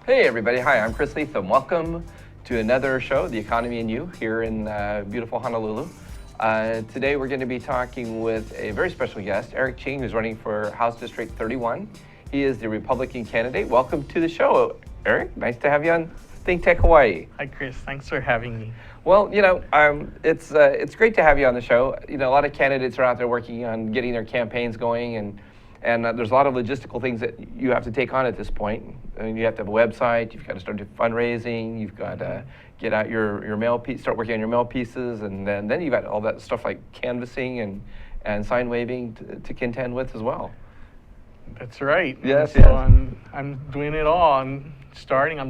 Hey everybody, hi, I'm Chris Leatham. Welcome to another show, The Economy and You, here in beautiful Honolulu. Today we're going to be talking with a very special guest, Eric Ching, who's running for House District 31. He is the Republican candidate. Welcome to the show, Eric. Nice to have you on Think Tech Hawaii. Hi, Chris. Thanks for having me. Well, it's great to have you on the show. You know, a lot of candidates are out there working on getting their campaigns going, and there's a lot of logistical things that you have to take on at this point. I mean, you have to have a website, you've got to start fundraising, you've got to get out your mail piece, start working on your mail pieces, and then you've got all that stuff like canvassing and sign waving to contend with as well. That's right. Yes, so yes. I'm doing it all. I'm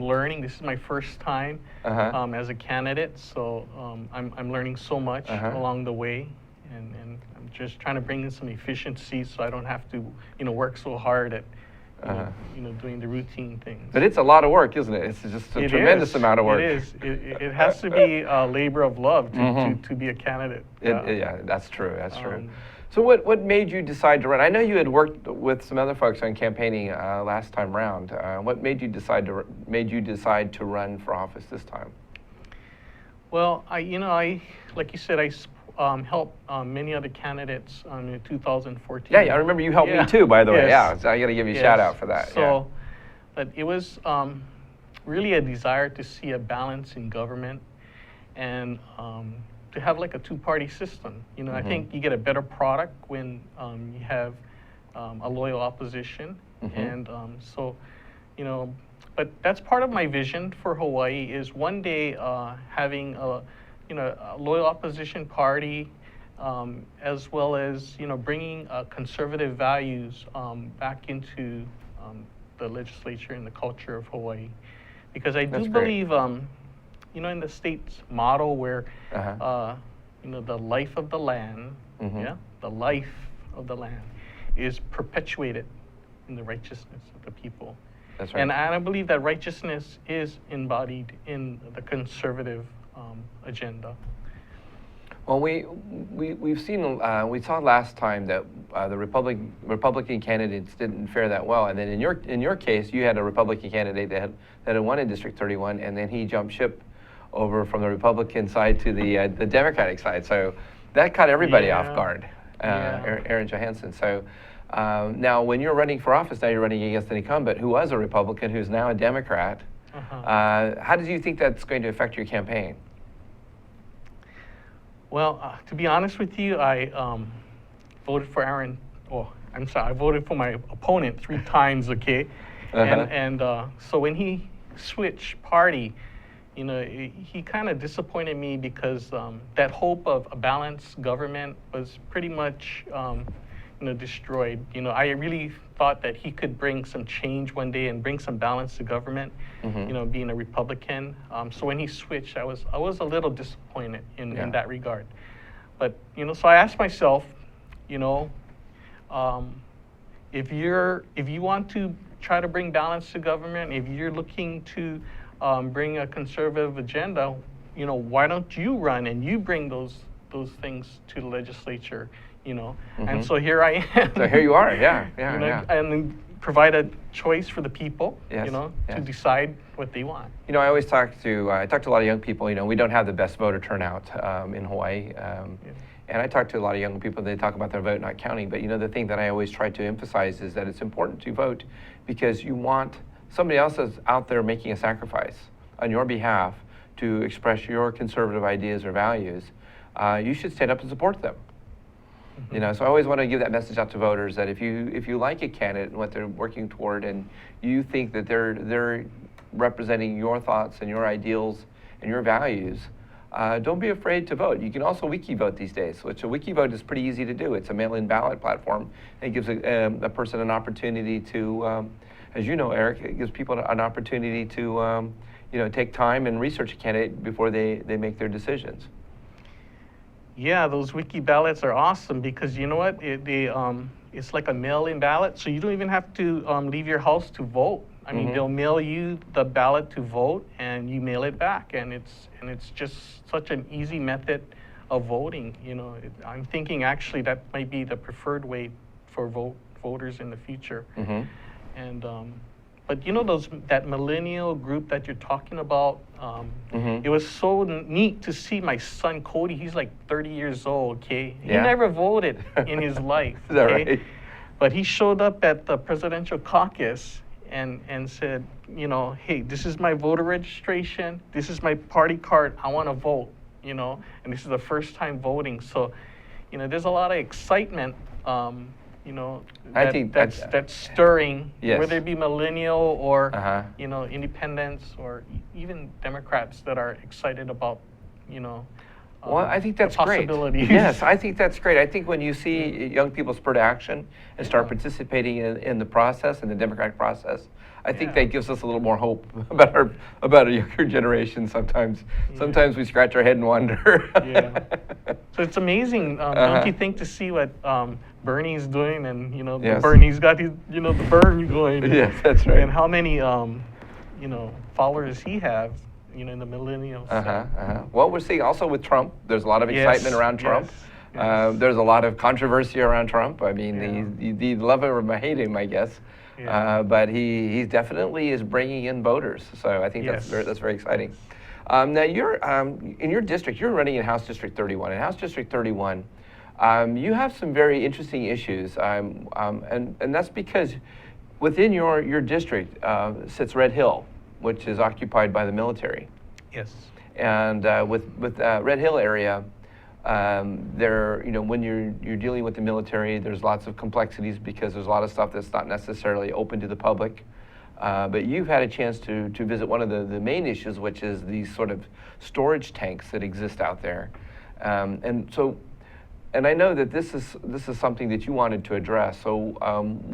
learning. This is my first time as a candidate, so I'm learning so much along the way, and I'm just trying to bring in some efficiency so I don't have to, work so hard at, doing the routine things. But it's a lot of work, isn't it? It's just a tremendous amount of work. It is. It has to be a labor of love to be a candidate. Yeah, that's true. That's true. So what made you decide to run? I know you had worked with some other folks on campaigning last time round. What made you decide to run for office this time? Well, I like you said, I helped many other candidates in 2014. Yeah, I remember you helped me too, by the way. Yeah, so I got to give you a shout out for that. So, but it was really a desire to see a balance in government and to have like a two-party system. I think you get a better product when you have a loyal opposition, and but that's part of my vision for Hawaii is one day having a loyal opposition party, as well as bringing conservative values back into the legislature and the culture of Hawaii, because I do believe in the state's motto where the life of the land, the life of the land is perpetuated in the righteousness of the people. That's right. And I believe that righteousness is embodied in the conservative agenda. Well, we've seen we saw last time that the Republican candidates didn't fare that well, and then in your case, you had a Republican candidate that had won in District 31, and then he jumped ship over from the Republican side to the Democratic side. So that caught everybody off guard, Aaron Johansson. So now when you're running for office, now you're running against an incumbent who was a Republican, who's now a Democrat. How do you think that's going to affect your campaign? Well, to be honest with you, I voted for Aaron. Oh, I'm sorry, I voted for my opponent 3 times, okay? And so when he switched party, he kind of disappointed me because that hope of a balanced government was pretty much destroyed. I really thought that he could bring some change one day and bring some balance to government, being a Republican. So when he switched, I was a little disappointed in that regard. But, so I asked myself, if you want to try to bring balance to government, if you're looking to bring a conservative agenda, why don't you run and you bring those things to the legislature, And so here I am. So here you are, and provide a choice for the people, to decide what they want. I always talk to a lot of young people. We don't have the best voter turnout in Hawaii. And I talk to a lot of young people, they talk about their vote not counting. But the thing that I always try to emphasize is that it's important to vote because you want somebody else is out there making a sacrifice on your behalf to express your conservative ideas or values. You should stand up and support them. So I always want to give that message out to voters that if you like a candidate and what they're working toward, and you think that they're representing your thoughts and your ideals and your values, don't be afraid to vote. You can also wiki vote these days, which a wiki vote is pretty easy to do. It's a mail-in ballot platform. It gives a person an opportunity to, as you know, Eric, it gives people an opportunity to take time and research a candidate before they make their decisions. Yeah, those wiki ballots are awesome because you know what? It's like a mail-in ballot, so you don't even have to leave your house to vote. I mean, they'll mail you the ballot to vote, and you mail it back, and it's just such an easy method of voting. I'm thinking actually that might be the preferred way for voters in the future. And But you know that millennial group that you're talking about. Mhm. It was so neat to see my son Cody. He's like 30 years old. Okay, he Yeah. never voted in his life. Is that okay? right? But he showed up at the presidential caucus and said, you know, hey, this is my voter registration. This is my party card. I want to vote. You know, and this is the first time voting. So, you know, there's a lot of excitement. You know, I think that's stirring, Yes. whether it be millennial or Uh-huh. you know, independents or even Democrats that are excited about, you know. Well, I think the that's great. possibilities. Yes, I think that's great. I think when you see young people spur to action and start Yeah. participating in the process, in the democratic process, I think Yeah. that gives us a little more hope about a younger generation. Sometimes, sometimes we scratch our head and wonder. Yeah. So it's amazing, Uh-huh. don't you think, to see what Bernie's doing, and you know, Yes. Bernie's got his, you know, the burn going. Yes, that's right. And how many, you know, followers he has, you know, in the millennials. Well, we're seeing also with Trump, there's a lot of excitement Yes, around Trump. yes. There's a lot of controversy around Trump. I mean, Yeah. you love him or hate him, I guess. Yeah. But he definitely is bringing in voters. So I think Yes. that's very exciting. Now, you're in your district, you're running in House District 31. In House District 31, you have some very interesting issues. And that's because within your district sits Red Hill, which is occupied by the military. Yes. And with Red Hill area, there, you know, when you're dealing with the military, there's lots of complexities because there's a lot of stuff that's not necessarily open to the public. But you've had a chance to visit one of the main issues, which is these sort of storage tanks that exist out there. And I know that this is something that you wanted to address. So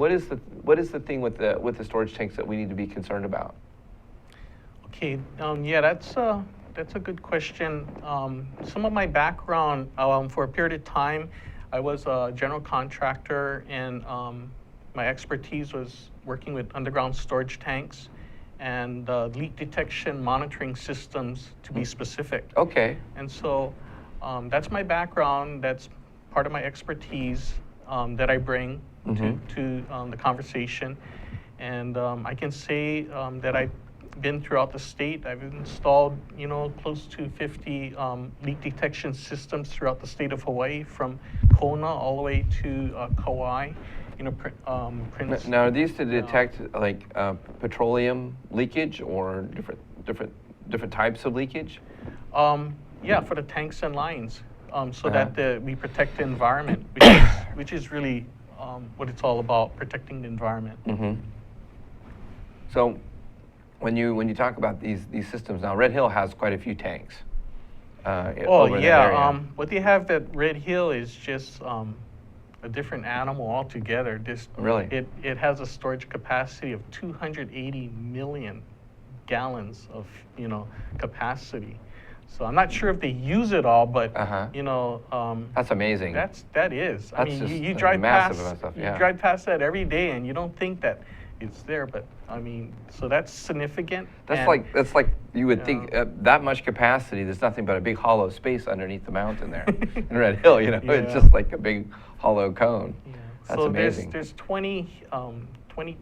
what is the thing with the storage tanks that we need to be concerned about? Okay, yeah, that's a good question. Some of my background, for a period of time, I was a general contractor, and my expertise was working with underground storage tanks and leak detection monitoring systems, to be specific. Okay. And so that's my background. That's part of my expertise that I bring to the conversation. And I can say that I've been throughout the state. I've installed, you know, close to 50 leak detection systems throughout the state of Hawaii, from Kona all the way to Kauai. You know, Prince. Now, are these to detect like petroleum leakage or different types of leakage? Yeah, for the tanks and lines, so Uh-huh. that we protect the environment, which is really what it's all about, protecting the environment. Mm-hmm. So, when you talk about these systems now, Red Hill has quite a few tanks. Over in that yeah. area. What they have at Red Hill is just a different animal altogether. Really? It has a storage capacity of 280 million gallons of, you know, capacity. So I'm not sure if they use it all, but you know, That's amazing. that is. I That's mean, just you a drive massive past amount of stuff, yeah. you drive past that every day, and you don't think that it's there, but I mean, so that's significant. That's and- like you would think that much capacity. There's nothing but a big hollow space underneath the mountain there in Red Hill. You know, it's Yeah. just like a big hollow cone. Yeah. That's so amazing. There's 20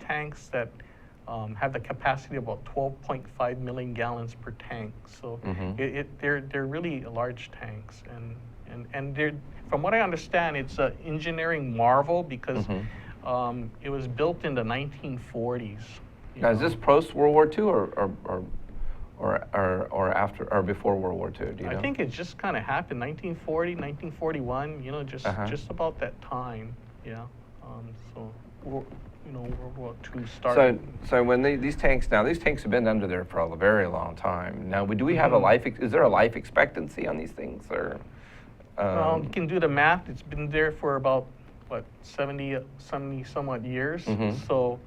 tanks that have the capacity of about 12.5 million gallons per tank. So they're really large tanks, and they're, from what I understand, it's an engineering marvel because it was built in the 1940s. Now, is this post World War II or after or before World War II? Do you know? I think it just kind of happened 1940, 1941. You know, just about that time. Yeah. So you know, World War II started. So when these tanks have been under there for a very long time. Now, do we have a life? Is there a life expectancy on these things, or? You can do the math. It's been there for about what 70 some odd years. So,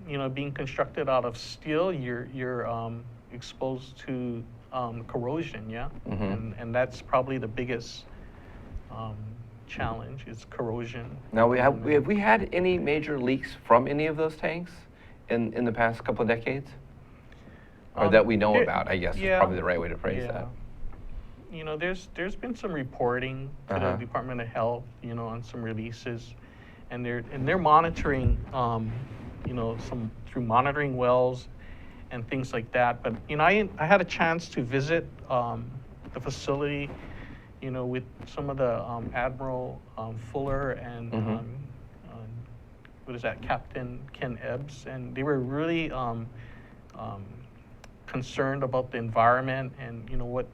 you know, being constructed out of steel, you're exposed to corrosion, yeah, and that's probably the biggest challenge is corrosion. Now, have we had any major leaks from any of those tanks in the past couple of decades, or that we know about? I guess is probably the right way to phrase that. You know, there's been some reporting to the Department of Health, you know, on some releases, and they're monitoring some through monitoring wells and things like that. But I had a chance to visit the facility, with some of the Admiral Fuller and what is that, Captain Ken Ebbs, and they were really concerned about the environment and what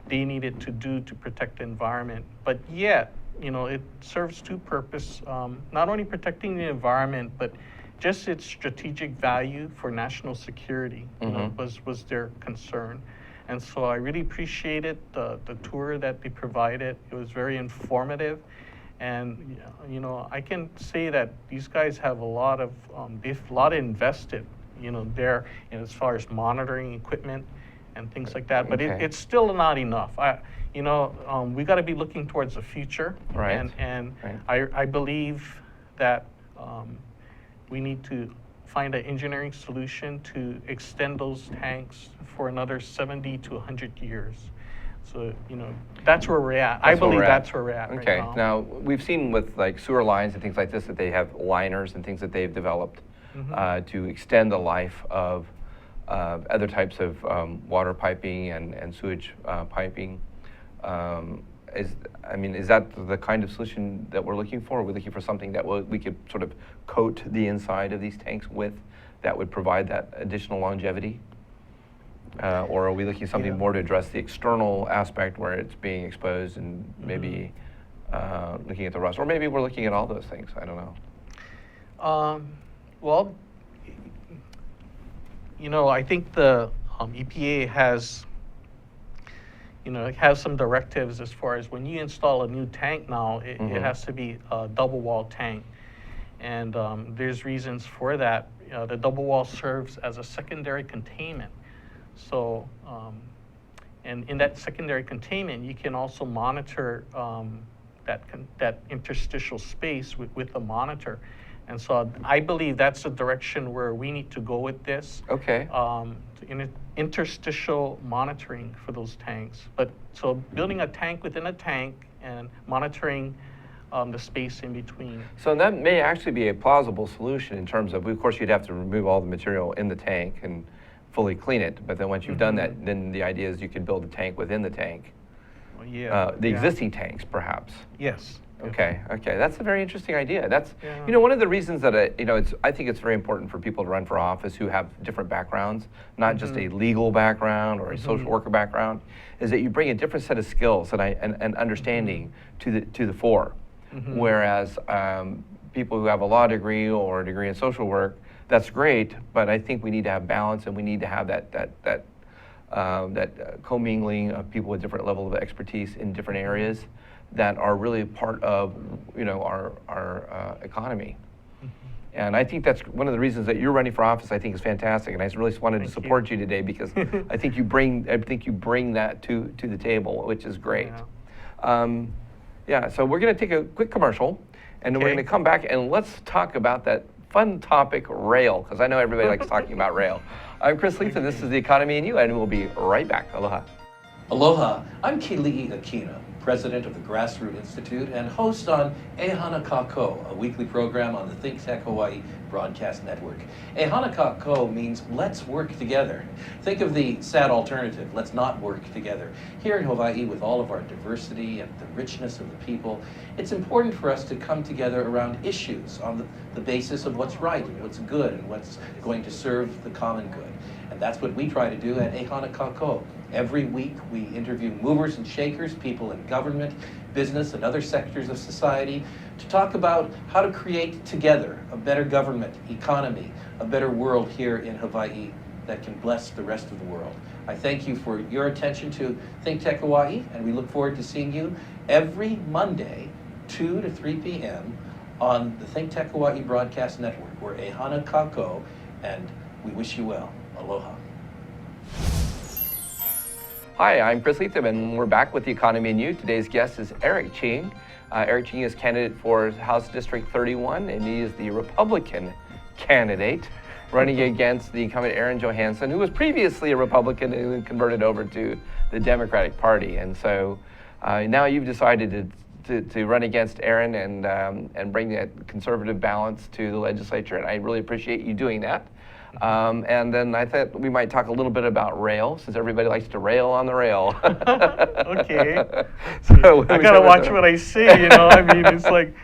they needed to do to protect the environment. But yet, it serves two purposes: not only protecting the environment, but just its strategic value for national security. Was their concern. And so I really appreciated the tour that they provided. It was very informative. And I can say that these guys have a lot of invested, there as far as monitoring equipment and things like that. But it's still not enough. We got to be looking towards the future. Right. And I believe that we need to find an engineering solution to extend those tanks for another 70 to 100 years. So, that's where we're at. I believe that's where we're at right now. Now, we've seen with like sewer lines and things like this that they have liners and things that they've developed to extend the life of other types of water piping and sewage piping. Is that the kind of solution that we're looking for? Are we looking for something that we could sort of coat the inside of these tanks with that would provide that additional longevity? Or are we looking at something more to address the external aspect where it's being exposed and maybe looking at the rust? Or maybe we're looking at all those things. I don't know. Well, I think the EPA has some directives as far as when you install a new tank now, it has to be a double wall tank. And there's reasons for that. The double wall serves as a secondary containment. So, and in that secondary containment, you can also monitor that interstitial space with the monitor. And so I believe that's the direction where we need to go with this. Okay. Interstitial monitoring for those tanks. But so building a tank within a tank and monitoring the space in between. So that may actually be a plausible solution in terms of course, you'd have to remove all the material in the tank and fully clean it. But then once you've done that, then the idea is you could build a tank within the tank. Well, existing tanks, perhaps. Yes. Okay. That's a very interesting idea. That's one of the reasons that I think it's very important for people to run for office who have different backgrounds, not just a legal background or a social worker background, is that you bring a different set of skills and understanding to the fore. Whereas people who have a law degree or a degree in social work, that's great, but I think we need to have balance and we need to have that commingling of people with different level of expertise in different areas that are really part of our economy. And I think that's one of the reasons that you're running for office. I think is fantastic, and I really wanted to support you today because I think you bring that to the table, which is great. So we're going to take a quick commercial, and then we're going to come back and let's talk about that fun topic, rail, because I know everybody likes talking about rail. I'm Chris Leith, and this is The Economy and You, and we'll be right back. Aloha. Aloha, I'm Kili'i Akina, president of the Grassroot Institute and host on Ehana Kako, a weekly program on the Think Tech Hawaii broadcast network. Ehana Kako means let's work together. Think of the sad alternative, let's not work together. Here in Hawaii, with all of our diversity and the richness of the people, it's important for us to come together around issues on the basis of what's right and what's good and what's going to serve the common good. And that's what we try to do at Ehana Kako. Every week, we interview movers and shakers, people in government, business, and other sectors of society to talk about how to create together a better government, economy, a better world here in Hawaii that can bless the rest of the world. I thank you for your attention to Think Tech Hawaii, and we look forward to seeing you every Monday, 2 to 3 p.m. on the Think Tech Hawaii broadcast network. We're Ehana Kako, and we wish you well. Aloha. Hi, I'm Chris Leatham, and we're back with The Economy and You. Today's guest is Eric Ching. Eric Ching is candidate for House District 31, and he is the Republican candidate running against the incumbent Aaron Johansson, who was previously a Republican and converted over to the Democratic Party. And so now you've decided to to run against Aaron and bring that conservative balance to the legislature, and I really appreciate you doing that. And then I thought we might talk a little bit about rail, since everybody likes to rail on the rail. Okay. So I gotta watch what I say, you know. I mean, it's like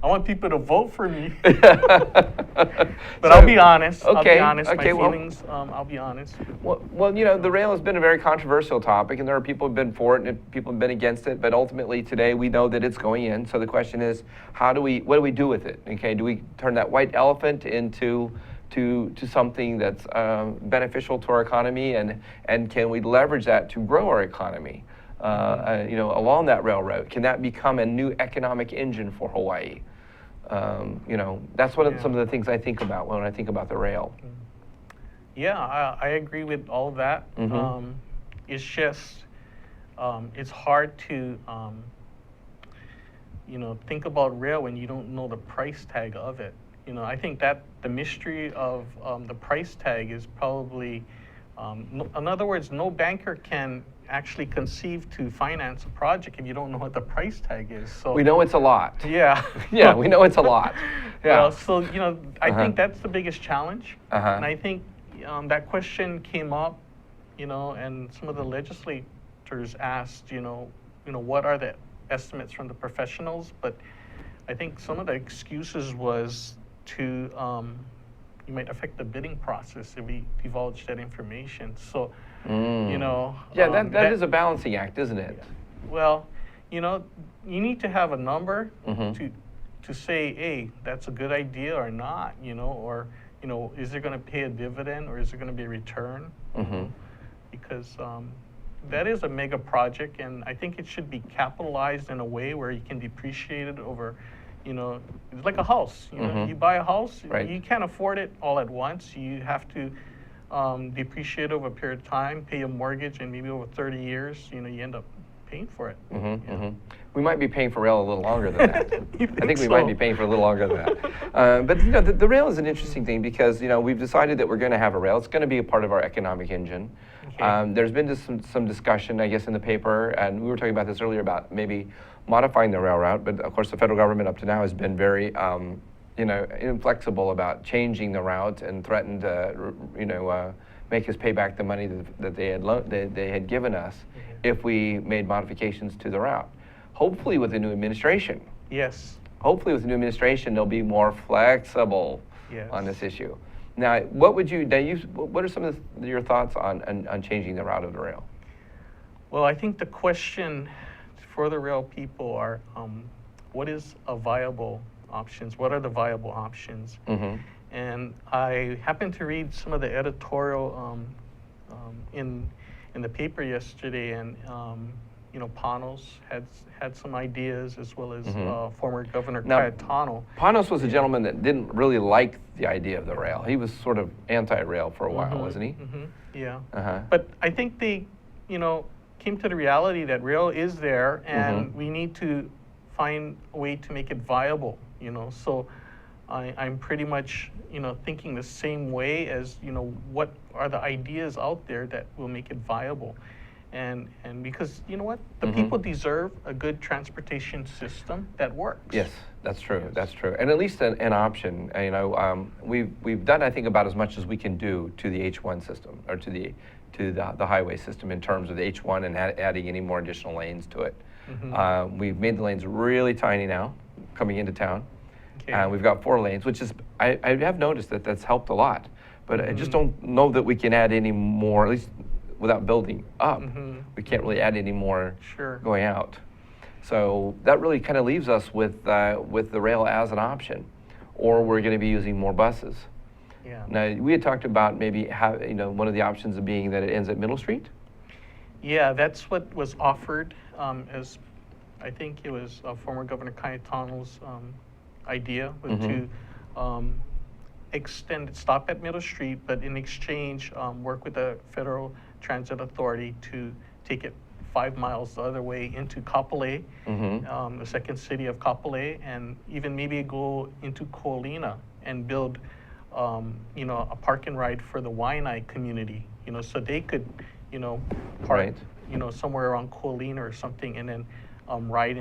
I want people to vote for me. But I'll be honest. I'll be honest. My feelings. I'll be honest. Well, you know, the rail has been a very controversial topic, and there are people who've been for it and people have been against it. But ultimately, today we know that it's going in. So the question is, what do we do with it? Okay, do we turn that white elephant into to something that's beneficial to our economy, and can we leverage that to grow our economy? You know, along that railroad, can that become a new economic engine for Hawaii? You know, that's some of the things I think about when I think about the rail. Yeah, I agree with all of that. Mm-hmm. It's just, it's hard to, you know, think about rail when you don't know the price tag of it. You know, I think that the mystery of the price tag is probably, in other words, no banker can actually conceive to finance a project if you don't know what the price tag is. So we know it's a lot. Yeah. Yeah, we know it's a lot. Yeah. Well, so, you know, I think that's the biggest challenge. And I think that question came up, you know, and some of the legislators asked, you know, what are the estimates from the professionals? But I think some of the excuses was to, you might affect the bidding process if we divulge that information. So, you know. Yeah, that is a balancing act, isn't it? Well, you know, you need to have a number Mm-hmm. to say, hey, that's a good idea or not, you know, or, you know, is it going to pay a dividend or is it going to be a return? Mm-hmm. Because that is a mega project, and I think it should be capitalized in a way where you can depreciate it over, you know, it's like a house. You know, you buy a house, Right. you can't afford it all at once. You have to depreciate over a period of time, pay a mortgage, and maybe over 30 years, you know, you end up paying for it. Mm-hmm, mm-hmm. We might be paying for rail a little longer than that. I think we so? might be paying for a little longer than that. But you know, the rail is an interesting thing because you know we've decided that we're going to have a rail. It's going to be a part of our economic engine. Okay. There's been just some discussion, I guess, in the paper, and we were talking about this earlier about maybe modifying the rail route. But of course, the federal government up to now has been very, you know, inflexible about changing the route and threatened to, you know, make us pay back the money that they had given us if we made modifications to the route. Hopefully with the new administration. Yes. Hopefully with the new administration, they'll be more flexible on this issue. Now, what are some of your thoughts on changing the route of the rail? Well, I think the question for the rail people are, what is a viable options? What are the viable options? Mm-hmm. And I happened to read some of the editorial in the paper yesterday, and you know, Panos had some ideas, as well as former Governor Cayetano. Panos was a gentleman that didn't really like the idea of the rail. He was sort of anti-rail for a while, wasn't he? Yeah. Uh-huh. But I think they, you know, came to the reality that rail is there, and we need to find a way to make it viable. You know, so I'm pretty much, you know, thinking the same way as, you know, what are the ideas out there that will make it viable. And because, you know what, the people deserve a good transportation system that works. Yes, that's true. Yes. That's true. And at least an option. You know, we've done, I think, about as much as we can do to the H1 system, or to the highway system in terms of the H1 and adding any more additional lanes to it. We've made the lanes really tiny now, coming into town. Okay. We've got 4 lanes, which is, I have noticed that that's helped a lot. But I just don't know that we can add any more, at least without building up. We can't really add any more going out. So that really kind of leaves us with the rail as an option, or we're going to be using more buses. Yeah. Now, we had talked about maybe you know, one of the options of being that it ends at Middle Street. Yeah, that's what was offered as, I think it was former Governor Cayetano's idea, was to stop at Middle Street, but in exchange work with the Federal Transit Authority to take it 5 miles the other way into Kapolei, the second city of Kapolei, and even maybe go into Kolina and build, you know, a park and ride for the Waianae community, you know, so they could, you know, park, you know, somewhere around Kolina or something, and then ride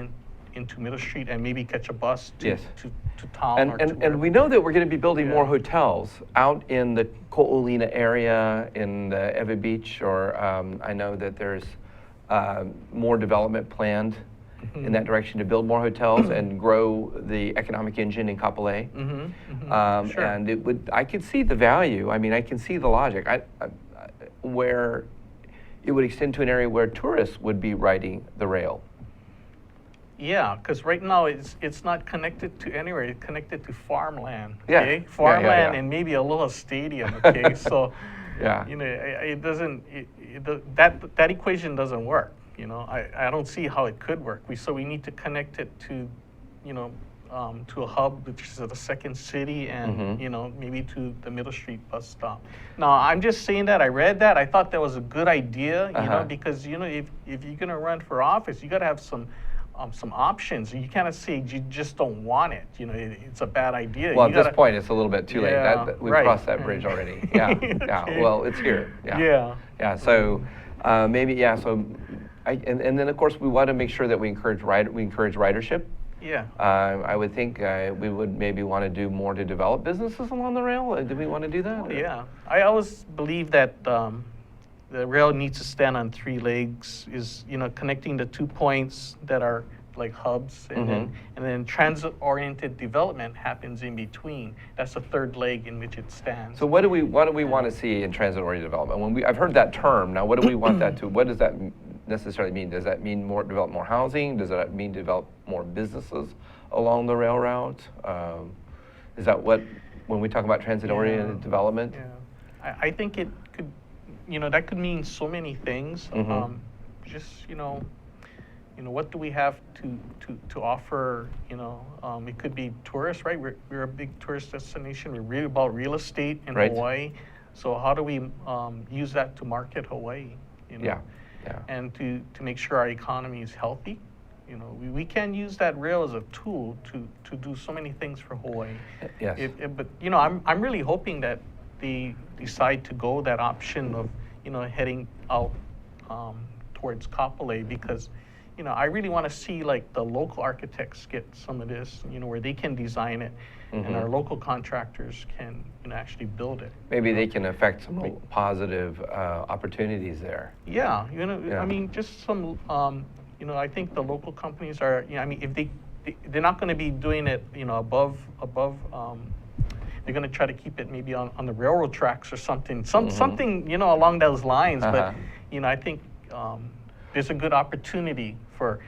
into Middle Street and maybe catch a bus to, Yes. to town or to And wherever. we know that we're going to be building more Yeah. hotels out in the Ko'olina area, in the Ewa Beach, or I know that there's more development planned in that direction to build more hotels and grow the economic engine in Kapolei. Sure. And I could see the value. I mean, I can see the logic. Where it would extend to an area where tourists would be riding the rail. Yeah, because right now it's not connected to anywhere. It's connected to farmland. Yeah. Okay, Yeah, yeah, farmland yeah. and maybe a little stadium. Okay, so Yeah. you know it doesn't that equation doesn't work. You know, I don't see how it could work. So we need to connect it to, you know, to a hub, which is the second city, and you know, maybe to the Middle Street bus stop. Now, I'm just saying that I read that. I thought that was a good idea, you know, because you know, if you're gonna run for office, you gotta have some options. You cannot say you just don't want it. You know, it's a bad idea. Well, You at this gotta- point, it's a little bit too late. Yeah, We've right. crossed that bridge already. Yeah, yeah. Okay. Well, it's here. Yeah. Yeah. Yeah. So maybe, yeah. So, and then of course we want to make sure that we encourage ridership. Yeah. I would think we would maybe want to do more to develop businesses along the rail. Do we want to do that? Oh, yeah. I always believe that the rail needs to stand on three legs, is, you know, connecting the 2 points that are like hubs, and then transit-oriented development happens in between. That's the third leg in which it stands. So what do we want to see in transit-oriented development? I've heard that term. Now, what do we want that to? What does that necessarily mean? Does that mean develop more housing? Does that mean develop more businesses along the rail route? Is that when we talk about transit-oriented development? Yeah. I think it could, you know, that could mean so many things. Just, you know, what do we have to offer? You know, it could be tourists, right? We're a big tourist destination. We're really about real estate in Hawaii. So how do we use that to market Hawaii? You know? Yeah. Yeah. And to make sure our economy is healthy. You know, we can use that rail as a tool to do so many things for Hawaii. Yes. But you know, I'm really hoping that they decide to go that option of, you know, heading out towards Kapolei, because, you know, I really want to see like the local architects get some of this, you know, where they can design it, and our local contractors can, you know, actually build it. Maybe they can affect some real positive opportunities there. Yeah, you know, Yeah. I mean, just some, you know, I think the local companies are, you know, I mean, if they're not going to be doing it, you know, above, they're going to try to keep it maybe on the railroad tracks or something, something, you know, along those lines. But, you know, I think there's a good opportunity for,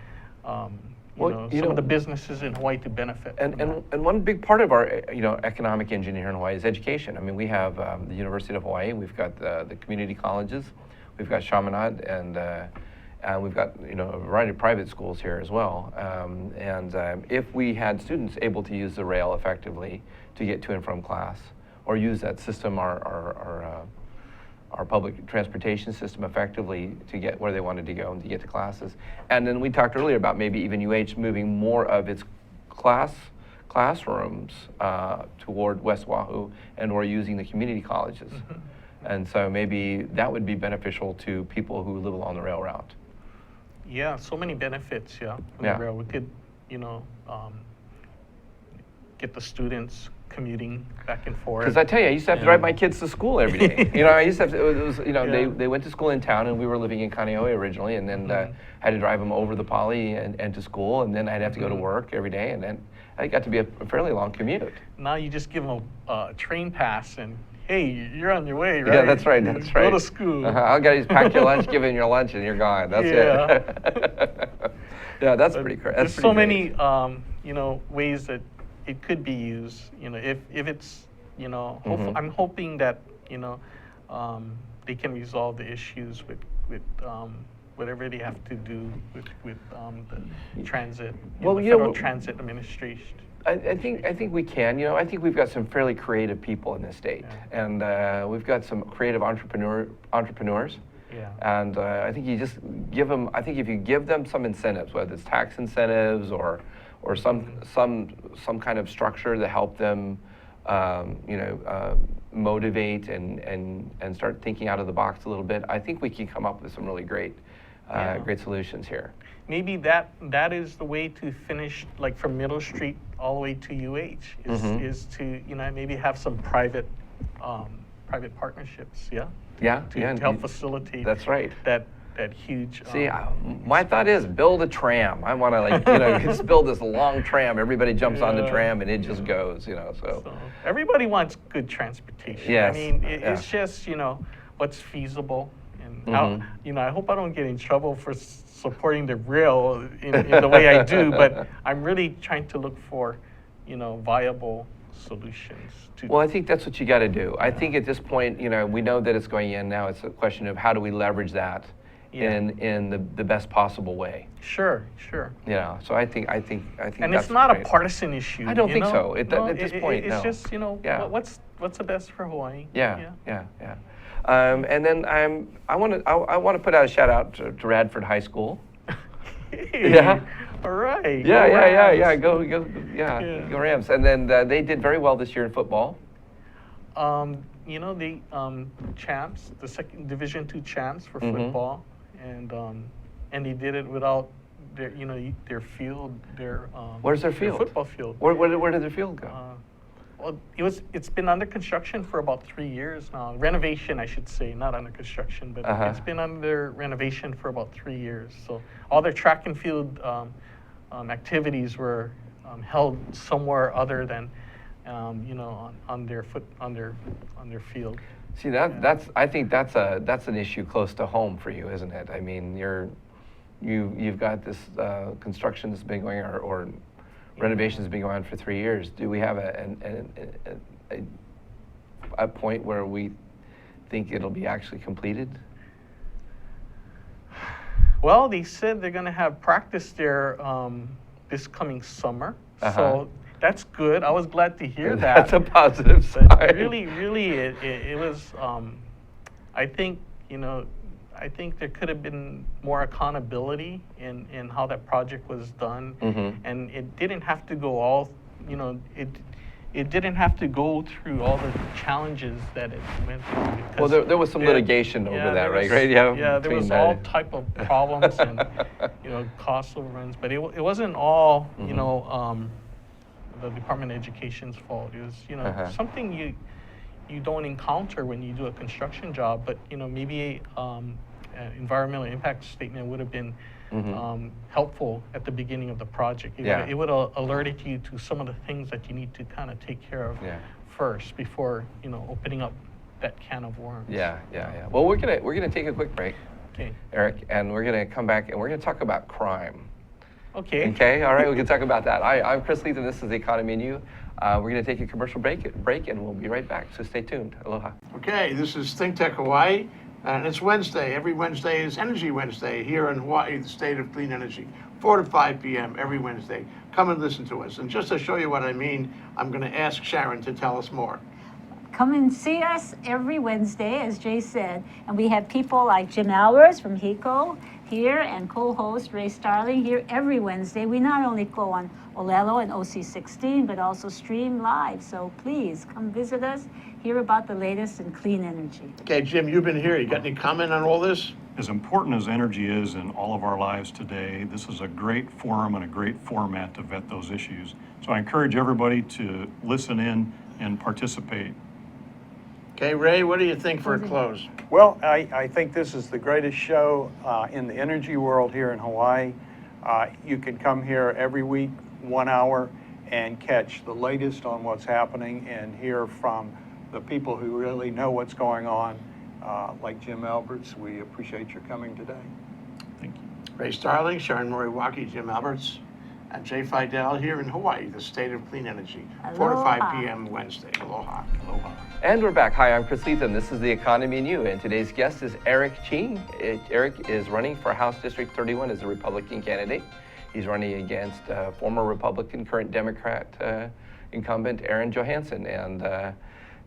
you know, some of the businesses in Hawaii to benefit. And one big part of our, you know, economic engine here in Hawaii is education. I mean, we have the University of Hawaii, we've got the community colleges, we've got Chaminade, and we've got, you know, a variety of private schools here as well. If we had students able to use the rail effectively to get to and from class, or use that system, our public transportation system effectively to get where they wanted to go and to get to classes. And then we talked earlier about maybe even UH moving more of its classrooms toward West Oahu, and or using the community colleges. And so maybe that would be beneficial to people who live along the rail route. Yeah, so many benefits, on the rail. We could, you know, get the students commuting back and forth. Because I tell you, I used to have to drive my kids to school every day. You know, I used to have to, it was, you know, they went to school in town, and we were living in Kaneohe originally, and then had to drive them over the Pali and to school, and then I'd have to go to work every day, and then it got to be a fairly long commute. Now you just give them a train pass, and hey, you're on your way, right? Yeah, that's right, that's right. Go to school. I'll get you pack your lunch, give you your lunch, and you're gone. That's it. Yeah, that's pretty crazy. There's so many, you know, ways that it could be used. You know, if it's, you know, I'm hoping that, you know, they can resolve the issues with whatever they have to do with the transit, the Federal Transit Administration. I think we can. You know, I think we've got some fairly creative people in this state, and we've got some creative entrepreneurs. Yeah. And I think you just give them. I think if you give them some incentives, whether it's tax incentives or some kind of structure to help them, you know, motivate and start thinking out of the box a little bit, I think we can come up with some really great great solutions here. Maybe that is the way to finish, like from Middle Street all the way to UH, is to maybe have some private partnerships, Yeah, to yeah. help facilitate. That's right. That huge. See, my thought is build a tram. I want to just build this long tram. Everybody jumps on the tram and it just goes, So everybody wants good transportation. Yes. I mean, it's just what's feasible, and I hope I don't get in trouble for supporting the rail in the way I do, but I'm really trying to look for viable solutions. Well, I think that's what you got to do. I think at this point, we know that it's going in now. It's a question of how do we leverage that in the best possible way. Sure. So I think And that's it's not great. a partisan issue. I don't think so. At this point, it's no. just what's the best for Hawaii. Yeah. And then I want to put out a shout out to Radford High School. Hey, Yeah. All right. Yeah. Go Rams. And then they did very well this year in football. The champs, the second Division II champs for football, and they did it without their field, Where's their field? Their football field. Where did their field go? Well, it's been under construction for about 3 years now. Renovation, I should say, not under construction, but it's been under renovation for about 3 years. So all their track and field activities were held somewhere other than on their field. See, I think that's an issue close to home for you, isn't it? I mean, you've got this construction that's been going or renovations have been going on for 3 years. Do we have a point where we think it'll be actually completed? Well, they said they're going to have practice there this coming summer, so that's good. I was glad to hear that. That's a positive sign. But really, it was. I think there could have been more accountability in how that project was done, and it didn't have to go all. It didn't have to go through all the challenges that it went through. Well, there was some litigation over that, right? Yeah, there was all type of problems and cost overruns, but it wasn't all the Department of Education's fault. It was something you don't encounter when you do a construction job, but maybe an environmental impact statement would have been helpful at the beginning of the project. It would have alerted you to some of the things that you need to kind of take care of first before opening up that can of worms. Yeah. Well, we're gonna take a quick break, Okay. Eric, and we're gonna come back and we're gonna talk about crime. Okay. Okay. All right. We can talk about that. I'm Chris Leith, and this is The Economy and You. We're gonna take a commercial break, and we'll be right back. So stay tuned. Aloha. Okay, this is Think Tech Hawaii, and it's Wednesday. Every Wednesday is Energy Wednesday here in Hawaii, the state of clean energy. 4 to 5 p.m. every Wednesday. Come and listen to us. And just to show you what I mean, I'm going to ask Sharon to tell us more. Come and see us every Wednesday, as Jay said. And we have people like Jim Albers from HECO here and co-host Ray Starling here every Wednesday. We not only go on Olelo and OC16, but also stream live. So please come visit us, hear about the latest in clean energy. Okay, Jim, you've been here. You got any comment on all this? As important as energy is in all of our lives today, this is a great forum and a great format to vet those issues. So I encourage everybody to listen in and participate. Okay, Ray, what do you think for a close? Well, I think this is the greatest show in the energy world here in Hawaii. You can come here every week, 1 hour, and catch the latest on what's happening and hear from the people who really know what's going on, like Jim Alberts. We appreciate your coming today. Thank you. Ray Starling, Sharon Moriwaki, Jim Alberts, and Jay Fidel here in Hawaii, the state of clean energy. 4 to 5 Aloha. p.m. Wednesday. Aloha. Aloha. And we're back. Hi, I'm Chris Leith, and this is The Economy and You. And today's guest is Eric Ching. Eric is running for House District 31 as a Republican candidate. He's running against former Republican, current Democrat incumbent Aaron Johansson.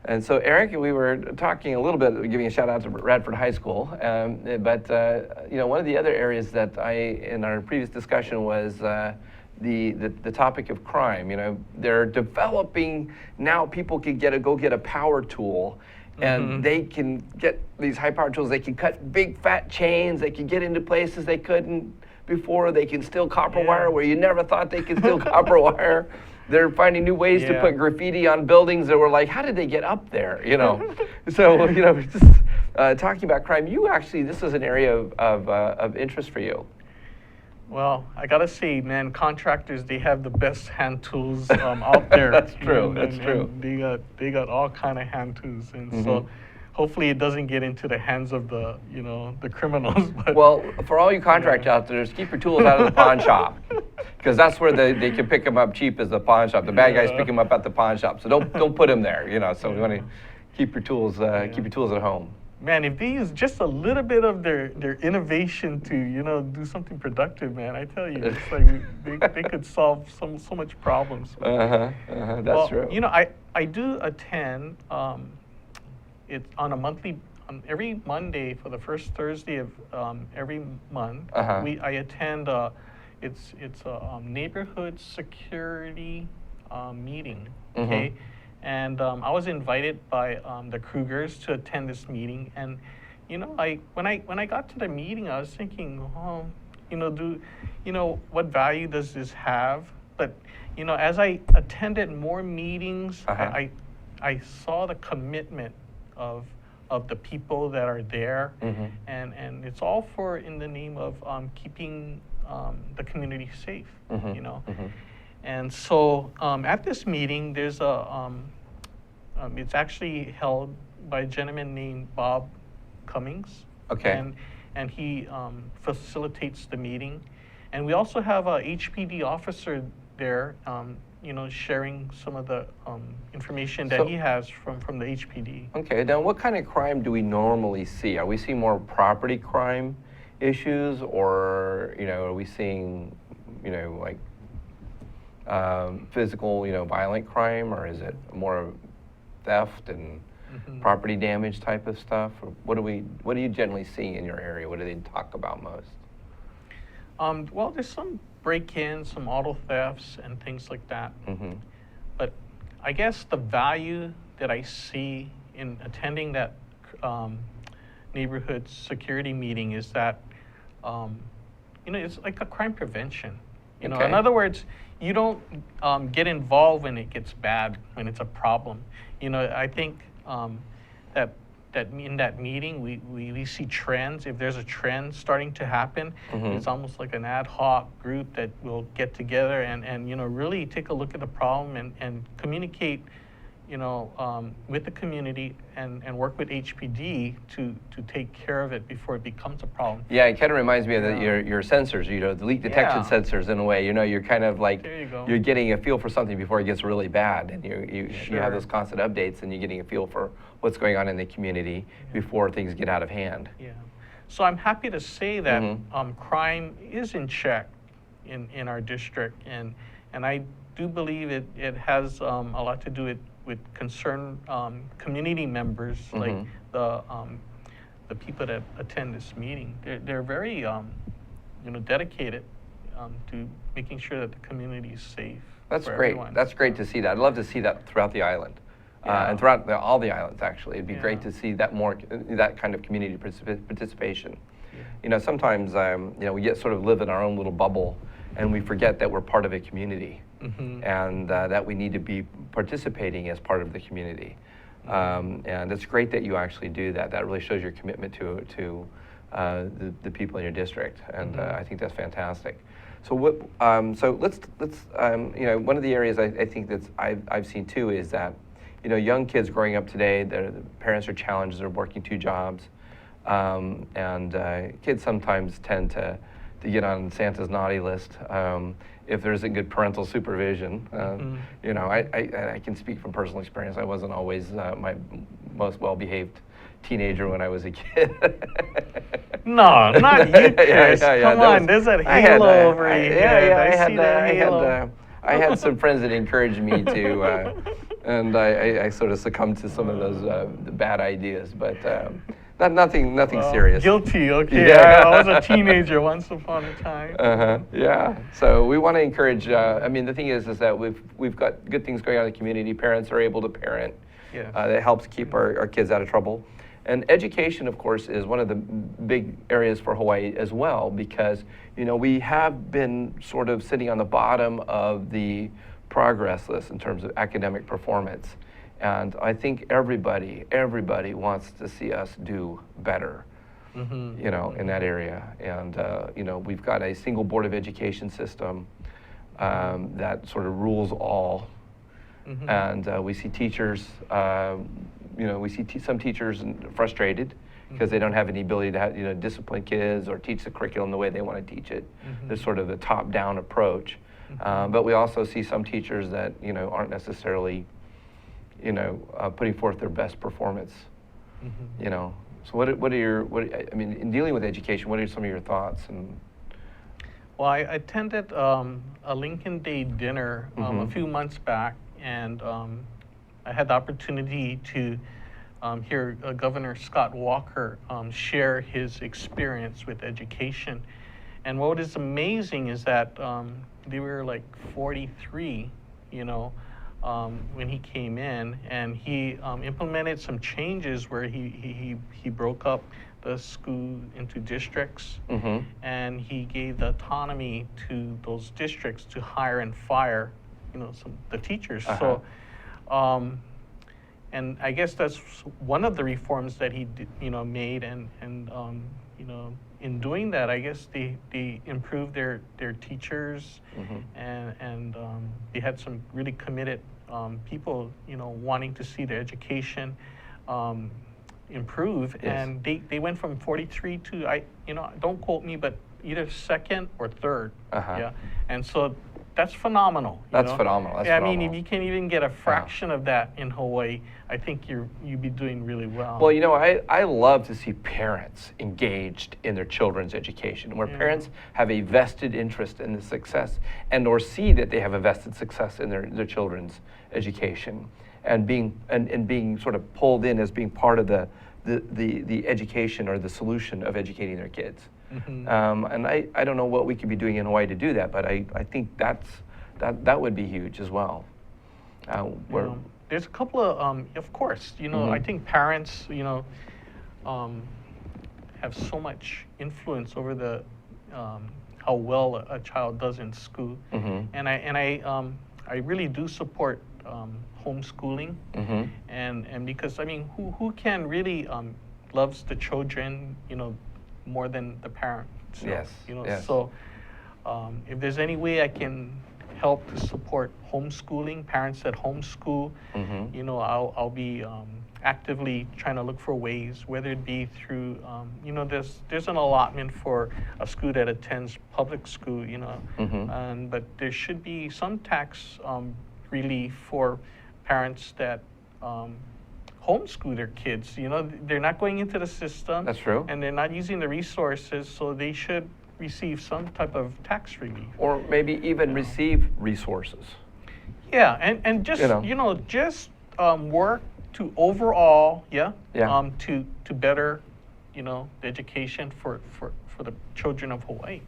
And so, Eric, we were talking a little bit, giving a shout out to Radford High School. But one of the other areas that in our previous discussion was the topic of crime. They're developing now. People can go get a power tool And they can get these high-powered tools. They can cut big, fat chains. They can get into places they couldn't before. They can steal copper wire where you never thought they could steal copper wire. They're finding new ways to put graffiti on buildings that were like, how did they get up there? You know, so just talking about crime. This is an area of interest for you. Well, I gotta say, man, contractors, they have the best hand tools out there. That's true. And, That's and, true. and they got all kind of hand tools, and so hopefully it doesn't get into the hands of the the criminals. But Well, for all you contractors out there, just keep your tools out of the pawn shop, because that's where they can pick them up cheap, is the pawn shop. The bad guys pick them up at the pawn shop, so don't put them there. So we want to keep your tools at home. man, if they use just a little bit of their innovation to do something productive, man, I tell you, it's like they could solve so much problems. That's true. I do attend. It's on every Monday for the first Thursday of every month. I attend. It's a neighborhood security meeting. Okay. And I was invited by the Krugers to attend this meeting, and when I got to the meeting, I was thinking, what value does this have? But as I attended more meetings, I saw the commitment of the people that are there, and it's all in the name of keeping the community safe. And so at this meeting, there's it's actually held by a gentleman named Bob Cummings. Okay. And he facilitates the meeting. And we also have a HPD officer there, sharing some of the information that he has from the HPD. Okay, now what kind of crime do we normally see? Are we seeing more property crime issues, or are we seeing like physical, violent crime, or is it more theft and property damage type of stuff? Or what do you generally see in your area? What do they talk about most? Well, there's some break-ins, some auto thefts, and things like that. But I guess the value that I see in attending that neighborhood security meeting is that it's like a crime prevention. In other words, you don't get involved when it gets bad, when it's a problem. I think that in that meeting we see trends. If there's a trend starting to happen, it's almost like an ad hoc group that will get together and really take a look at the problem and communicate with the community and work with HPD to take care of it before it becomes a problem. Yeah, it kind of reminds me of your sensors, the leak detection sensors in a way. You're kind of like, there you go. You're getting a feel for something before it gets really bad, and you have those constant updates, and you're getting a feel for what's going on in the community before things get out of hand. Yeah. So I'm happy to say that crime is in check in our district, and I do believe it has a lot to do with concerned community members, like the people that attend this meeting. They're very dedicated to making sure that the community is safe. That's for great. everyone. That's great to see that. I'd love to see that throughout the island, and throughout all the islands. Actually, it'd be great to see that kind of community participation. Sometimes we get sort of live in our own little bubble, and we forget that we're part of a community. And that we need to be participating as part of the community. And it's great that you actually do that. That really shows your commitment to the people in your district, and I think that's fantastic. So let's one of the areas I think that I've seen too is that young kids growing up today, the parents are challenged. They're working 2 jobs, and kids sometimes tend to get on Santa's naughty list if there isn't good parental supervision. I can speak from personal experience. I wasn't always my most well-behaved teenager when I was a kid. No, not you, Chris. Come on, there's that halo over your head. I had some friends that encouraged me to, and I sort of succumbed to some of those bad ideas, but nothing serious. Guilty, okay. Yeah. I was a teenager once upon a time. Yeah. So we want to encourage. The thing is that we've got good things going on in the community. Parents are able to parent. Yes. That helps keep our kids out of trouble. And education, of course, is one of the big areas for Hawaii as well, because, you know, we have been sort of sitting on the bottom of the progress list in terms of academic performance. And I think everybody wants to see us do better, you know, in that area. And, you know, we've got a single board of education system that sort of rules all. And we see teachers, you know, we see some teachers frustrated because they don't have any ability to have, you know, discipline kids or teach the curriculum the way they want to teach it. There's sort of the top-down approach. But we also see some teachers that, you know, aren't necessarily, you know, putting forth their best performance. You know, so what are your, I mean, in dealing with education, what are some of your thoughts? And Well, I attended a Lincoln Day dinner a few months back, and I had the opportunity to hear Governor Scott Walker share his experience with education. And what is amazing is that they were like 43, you know, when he came in, and he implemented some changes where he broke up the school into districts, and he gave the autonomy to those districts to hire and fire, you know, the teachers. So, and I guess that's one of the reforms that he did, you know, made, and you know, in doing that, I guess they improved their teachers, and they had some really committed people, you know, wanting to see their education improve. Yes. And they went from 43 to, you know, don't quote me, but either second or third. Yeah, and so that's phenomenal. That's phenomenal. That's yeah, phenomenal. I mean, if you can even get a fraction of that in Hawaii, I think you'd be doing really well. Well, you know, I love to see parents engaged in their children's education, where parents have a vested interest in the success and or see that they have a vested success in their children's education, and being sort of pulled in as being part of the education or the solution of educating their kids. And I don't know what we could be doing in Hawaii to do that, but I think that would be huge as well. There's a couple of course, you know, I think parents, you know, have so much influence over the how well a child does in school, and I really do support homeschooling, and because I mean, who can really loves the children, you know, more than the parents? Yes. You know, yes. so if there's any way I can help to support homeschooling, parents that homeschool, you know, I'll be actively trying to look for ways, whether it be through, you know, there's an allotment for a school that attends public school, you know, but there should be some tax relief for parents that homeschool their kids. You know, they're not going into the system. That's true. And they're not using the resources, so they should receive some type of tax relief. Or maybe even receive resources. Yeah, and just, you know, just work to overall, to better, you know, the education for the children of Hawaii.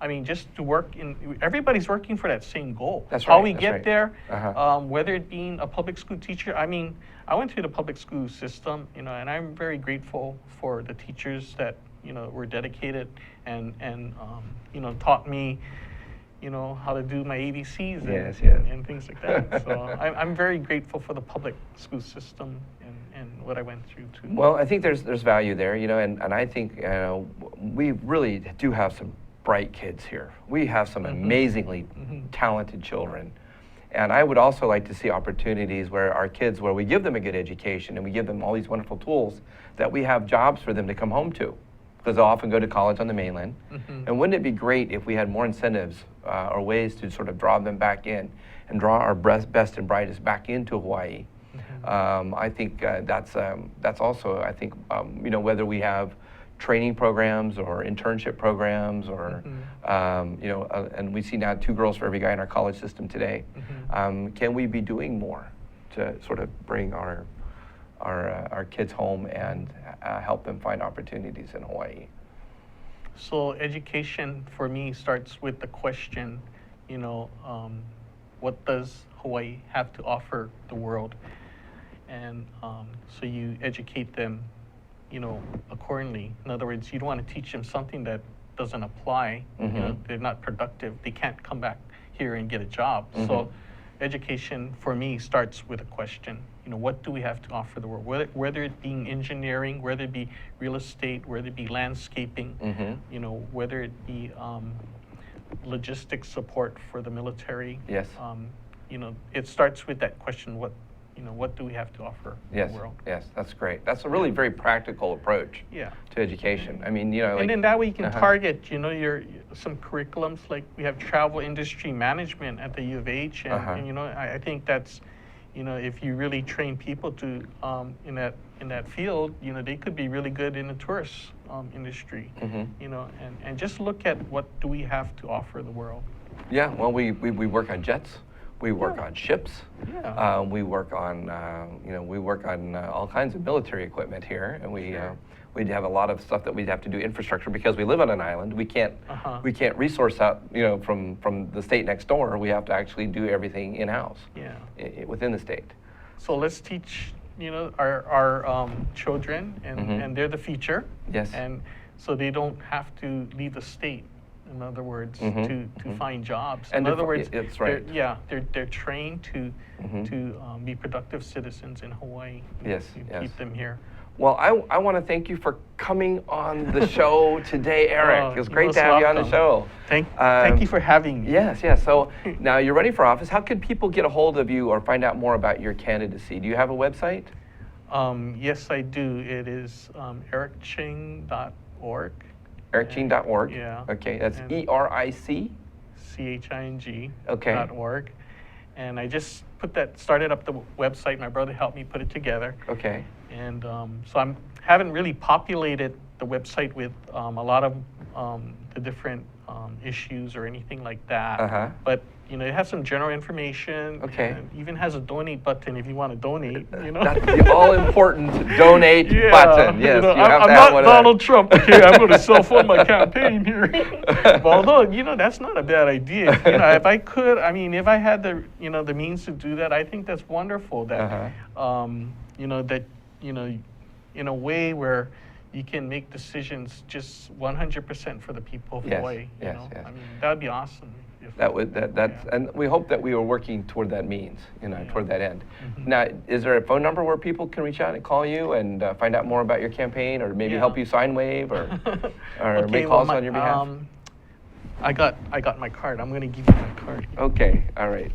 I mean, just to work everybody's working for that same goal. That's right. How we that's get right. there, whether it being a public school teacher. I mean, I went through the public school system, you know, and I'm very grateful for the teachers that, you know, were dedicated and you know, taught me, you know, how to do my ABCs and things like that. So I'm very grateful for the public school system and what I went through too. Well, I think there's value there, you know, and I think, you know, we really do have some bright kids here. We have some amazingly talented children. And I would also like to see opportunities where our kids, where we give them a good education and we give them all these wonderful tools, that we have jobs for them to come home to, because they'll often go to college on the mainland. And wouldn't it be great if we had more incentives or ways to sort of draw them back in and draw our best and brightest back into Hawaii? I think that's also, I think, you know, whether we have training programs or internship programs or, you know, and we see now 2 girls for every guy in our college system today. Can we be doing more to sort of bring our kids home and help them find opportunities in Hawaii? So education for me starts with the question, you know, what does Hawaii have to offer the world? and so you educate them, accordingly. In other words, you don't want to teach them something that doesn't apply. They're not productive. They can't come back here and get a job. So education for me starts with a question. What do we have to offer the world? Whether it be engineering, whether it be real estate, whether it be landscaping, whether it be logistics support for the military. Yes. It starts with that question, what do we have to offer the world? Yes, that's great. That's a really very practical approach Yeah. to education. I mean, And then that way you can target, your some curriculums, like we have travel industry management at the U of H, and I think that's, if you really train people to in that field, they could be really good in the tourist industry, and just look at what do we have to offer the world. Yeah, well, we work on jets. We work on ships. Yeah. We work on all kinds of military equipment here, and we have a lot of stuff that we'd have to do infrastructure because we live on an island. We can't resource out from the state next door. We have to actually do everything in house. Yeah. Within the state. So let's teach our children, and they're the future. Yes. And so they don't have to leave the state. In other words, to find jobs. And in other words, that's right. they're trained to be productive citizens in Hawaii. Yes, To keep them here. Well, I want to thank you for coming on the show today, Eric. It was great to have you on the show. Thank you for having me. Yes. So now you're running for office. How could people get a hold of you or find out more about your candidacy? Do you have a website? Yes, I do. It is ericching.org. ericching.org. Yeah. Okay, that's ERIC. CHING. Okay. .org. And I just started up the website. My brother helped me put it together. Okay. And so I haven't really populated the website with a lot of the different issues or anything like that. But it has some general information. Okay. And it even has a donate button if you want to donate. That's the all-important donate button. Yes, you have I'm to have not one Donald Trump. Okay, I'm going to self-fund my campaign here. But although that's not a bad idea. If I could, if I had the the means to do that, I think that's wonderful. That that in a way where you can make decisions just 100% for the people of Hawaii. Yes. That would be awesome. And we hope that we are working toward that means, toward that end. Now, is there a phone number where people can reach out and call you and find out more about your campaign, or maybe help you sign wave, or make calls on your behalf? I got my card. I'm going to give you my card. Okay, all right.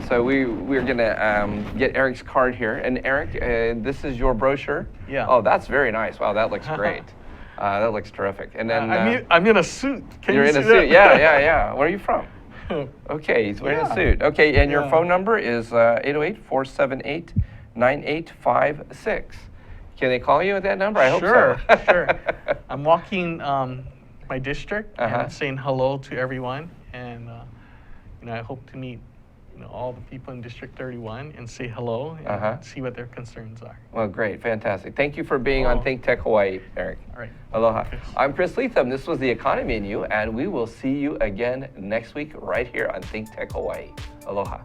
So we're going to get Eric's card here. And Eric, this is your brochure? Yeah. Oh, that's very nice. Wow, that looks great. That looks terrific. And then I'm in a suit. Can you're you in see a suit. that? Yeah. Where are you from? Okay, he's wearing a suit. Okay, and your phone number is 808-478-9856. Can they call you at that number? I hope so. Sure. I'm walking my district and saying hello to everyone, and I hope to meet all the people in District 31 and say hello and see what their concerns are. Well, great, fantastic. Thank you for being on Think Tech Hawaii, Eric. All right. Aloha. I'm Chris Leatham. This was the Economy Menu, and we will see you again next week right here on Think Tech Hawaii. Aloha.